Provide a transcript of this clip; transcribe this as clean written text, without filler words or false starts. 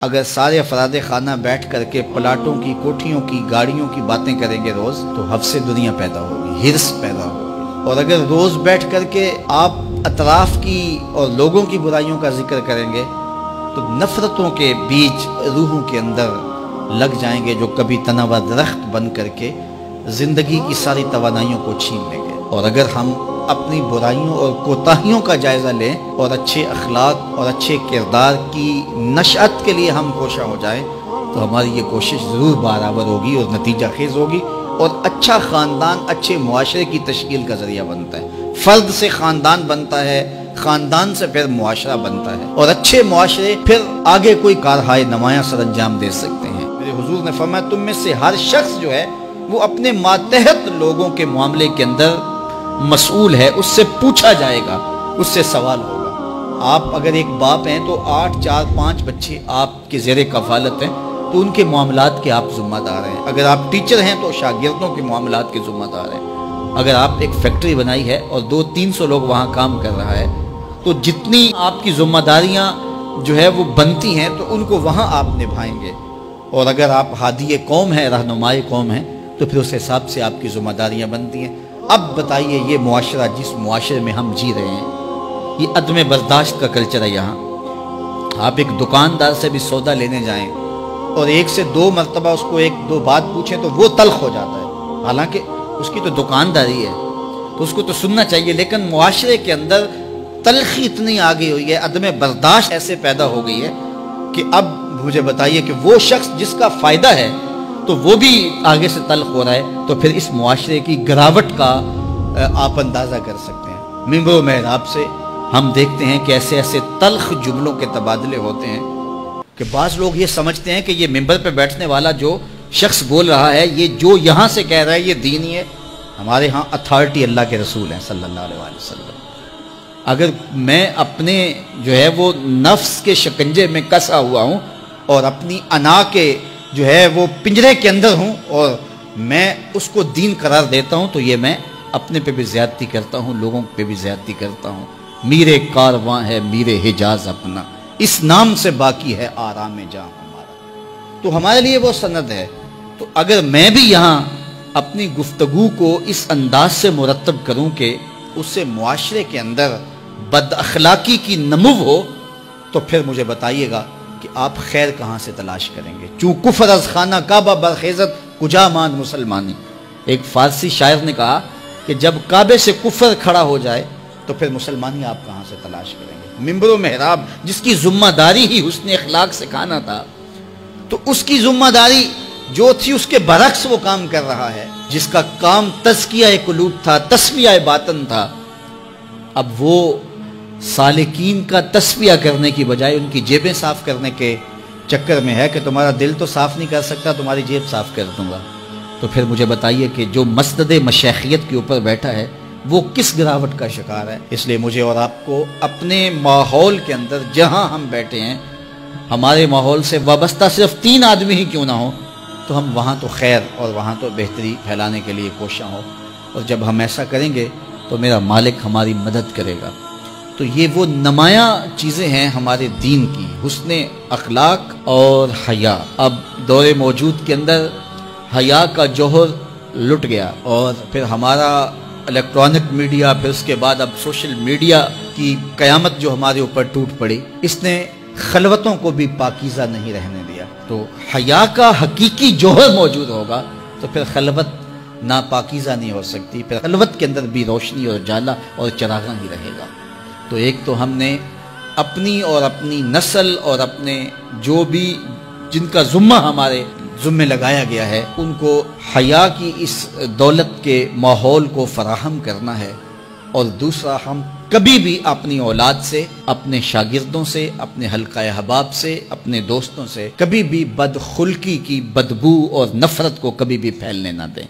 اگر سارے افراد خانہ بیٹھ کر کے پلاٹوں کی، کوٹھیوں کی، گاڑیوں کی باتیں کریں گے روز، تو حفظ دنیا پیدا ہوگی، ہرس پیدا ہوگی۔ اور اگر روز بیٹھ کر کے آپ اطراف کی اور لوگوں کی برائیوں کا ذکر کریں گے تو نفرتوں کے بیج روحوں کے اندر لگ جائیں گے، جو کبھی تناور درخت بن کر کے زندگی کی ساری توانائیوں کو چھین لیں گے۔ اور اگر ہم اپنی برائیوں اور کوتاہیوں کا جائزہ لیں اور اچھے اخلاق اور اچھے کردار کی نشأت کے لیے ہم کوشاں ہو جائیں، تو ہماری یہ کوشش ضرور برابر ہوگی اور نتیجہ خیز ہوگی، اور اچھا خاندان اچھے معاشرے کی تشکیل کا ذریعہ بنتا ہے۔ فرد سے خاندان بنتا ہے، خاندان سے پھر معاشرہ بنتا ہے، اور اچھے معاشرے پھر آگے کوئی کارہائے نمایاں سر انجام دے سکتے ہیں۔ میرے حضور نے فرمایا تم میں سے ہر شخص جو ہے وہ اپنے ماتحت لوگوں کے معاملے کے اندر مسئول ہے، اس سے پوچھا جائے گا، اس سے سوال ہوگا۔ آپ اگر ایک باپ ہیں تو 8، 4، 5 بچے آپ کے زیر کفالت ہیں، تو ان کے معاملات کے آپ ذمہ دار ہیں۔ اگر آپ ٹیچر ہیں تو شاگردوں کے معاملات کے ذمہ دار ہیں۔ اگر آپ ایک فیکٹری بنائی ہے اور 200-300 لوگ وہاں کام کر رہا ہے، تو جتنی آپ کی ذمہ داریاں جو ہے وہ بنتی ہیں تو ان کو وہاں آپ نبھائیں گے۔ اور اگر آپ ہادی قوم ہیں، رہنمائی قوم ہیں، تو پھر اس حساب سے آپ کی ذمہ داریاں بنتی ہیں۔ اب بتائیے یہ معاشرہ، جس معاشرے میں ہم جی رہے ہیں، یہ عدم برداشت کا کلچر ہے۔ یہاں آپ ایک دکاندار سے بھی سودا لینے جائیں اور 1 سے 2 مرتبہ اس کو 1-2 بات پوچھیں تو وہ تلخ ہو جاتا ہے، حالانکہ اس کی تو دکانداری ہے تو اس کو تو سننا چاہیے، لیکن معاشرے کے اندر تلخی اتنی آگئی ہوئی ہے، عدم برداشت ایسے پیدا ہو گئی ہے کہ اب مجھے بتائیے کہ وہ شخص جس کا فائدہ ہے تو وہ بھی آگے سے تلخ ہو رہا ہے، تو پھر اس معاشرے کی گراوٹ کا آپ اندازہ کر سکتے ہیں۔ ممبر و محراب سے ہم دیکھتے ہیں کہ ایسے ایسے تلخ جملوں کے تبادلے ہوتے ہیں کہ بعض لوگ یہ سمجھتے ہیں کہ یہ ممبر پہ بیٹھنے والا جو شخص بول رہا ہے، یہ جو یہاں سے کہہ رہا ہے یہ دینی ہے۔ ہمارے ہاں اتھارٹی اللہ کے رسول ہیں صلی اللہ علیہ وسلم۔ اگر میں اپنے جو ہے وہ نفس کے شکنجے میں کسا ہوا ہوں اور اپنی انا کے جو ہے وہ پنجرے کے اندر ہوں اور میں اس کو دین قرار دیتا ہوں، تو یہ میں اپنے پہ بھی زیادتی کرتا ہوں، لوگوں پہ بھی زیادتی کرتا ہوں۔ میرے کارواں ہے میرے حجاز اپنا، اس نام سے باقی ہے آرام جاں ہمارا۔ تو ہمارے لیے وہ سند ہے۔ تو اگر میں بھی یہاں اپنی گفتگو کو اس انداز سے مرتب کروں کہ اس سے معاشرے کے اندر بد اخلاقی کی نمو ہو، تو پھر مجھے بتائیے گا کہ آپ خیر کہاں سے تلاش کریں گے؟ چوں کفر از خانہ کعبہ برخیزت کجا ماند مسلمانی۔ ایک فارسی شاعر نے کہا کہ جب کعبے سے کفر کھڑا ہو جائے تو پھر مسلمانی آپ کہاں سے تلاش کریں گے؟ ممبر و محراب جس کی ذمہ داری ہی حسن اخلاق سکھانا تھا، تو اس کی ذمہ داری جو تھی اس کے برعکس وہ کام کر رہا ہے۔ جس کا کام تزکیہ قلوب تھا، تصفیہ باطن تھا، اب وہ سالکین کا تصفیہ کرنے کی بجائے ان کی جیبیں صاف کرنے کے چکر میں ہے کہ تمہارا دل تو صاف نہیں کر سکتا، تمہاری جیب صاف کر دوں گا۔ تو پھر مجھے بتائیے کہ جو مسند مشیخیت کے اوپر بیٹھا ہے وہ کس گراوٹ کا شکار ہے؟ اس لیے مجھے اور آپ کو اپنے ماحول کے اندر جہاں ہم بیٹھے ہیں، ہمارے ماحول سے وابستہ صرف 3 آدمی ہی کیوں نہ ہوں، تو ہم وہاں تو خیر اور وہاں تو بہتری پھیلانے کے لیے کوشاں ہوں، اور جب ہم ایسا کریں گے تو میرا مالک ہماری مدد کرے گا۔ تو یہ وہ نمایاں چیزیں ہیں ہمارے دین کی، حسن اخلاق اور حیا۔ اب دور موجود کے اندر حیا کا جوہر لٹ گیا، اور پھر ہمارا الیکٹرانک میڈیا، پھر اس کے بعد اب سوشل میڈیا کی قیامت جو ہمارے اوپر ٹوٹ پڑی، اس نے خلوتوں کو بھی پاکیزہ نہیں رہنے دیا۔ تو حیا کا حقیقی جوہر موجود ہوگا تو پھر خلوت ناپاکیزہ نہیں ہو سکتی، پھر خلوت کے اندر بھی روشنی اور جالا اور چراغاں ہی رہے گا۔ تو ایک تو ہم نے اپنی اور اپنی نسل اور اپنے جو بھی جن کا ذمہ ہمارے ذمہ لگایا گیا ہے، ان کو حیا کی اس دولت کے ماحول کو فراہم کرنا ہے۔ اور دوسرا، ہم کبھی بھی اپنی اولاد سے، اپنے شاگردوں سے، اپنے حلقہ احباب سے، اپنے دوستوں سے کبھی بھی بدخلقی کی بدبو اور نفرت کو کبھی بھی پھیلنے نہ دیں۔